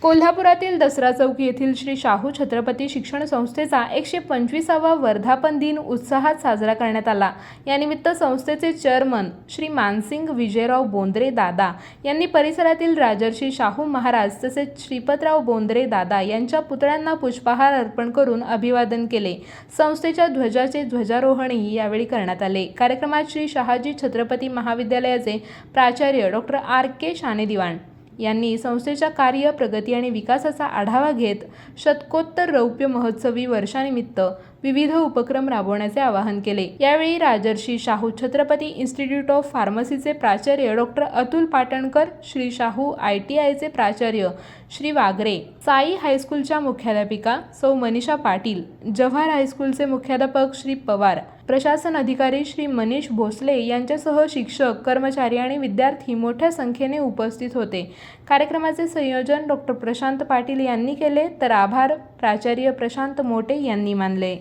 कोल्हापुरातील दसरा चौक येथील श्री शाहू छत्रपती शिक्षण संस्थेचा 125वा वर्धापन दिन उत्साहात साजरा करण्यात आला। यानिमित्त संस्थेचे चेअरमन श्री मानसिंग विजयराव बोंद्रे दादा यांनी परिसरातील राजर्षी शाहू महाराज तसेच श्रीपतराव बोंद्रे दादा यांच्या पुतळ्यांना पुष्पहार अर्पण करून अभिवादन केले। संस्थेच्या ध्वजाचे ध्वजारोहणही यावेळी करण्यात आले। कार्यक्रमात श्री शहाजी छत्रपती महाविद्यालयाचे प्राचार्य डॉ. R.K. शानेदिवाण यांनी संस्थेच्या कार्य, प्रगती आणि विकासाचा आढावा घेत शतकोत्तर रौप्य महोत्सवी वर्षानिमित्त विविध उपक्रम राबवण्याचे आवाहन केले। यावेळी राजर्षी शाहू छत्रपती इन्स्टिट्यूट ऑफ फार्मसीचे प्राचार्य डॉ. अतुल पाटणकर, श्री शाहू ITIचे प्राचार्य श्री वागरे, साई हायस्कूलच्या मुख्याध्यापिका सौ मनीषा पाटील, जव्हार हायस्कूलचे मुख्याध्यापक श्री पवार, प्रशासन अधिकारी श्री मनीष भोसले यांच्यासह शिक्षक, कर्मचारी आणि विद्यार्थी मोठ्या संख्येने उपस्थित होते। कार्यक्रमाचे संयोजन डॉ. प्रशांत पाटील यांनी केले, तर आभार प्राचार्य प्रशांत मोटे यांनी मानले।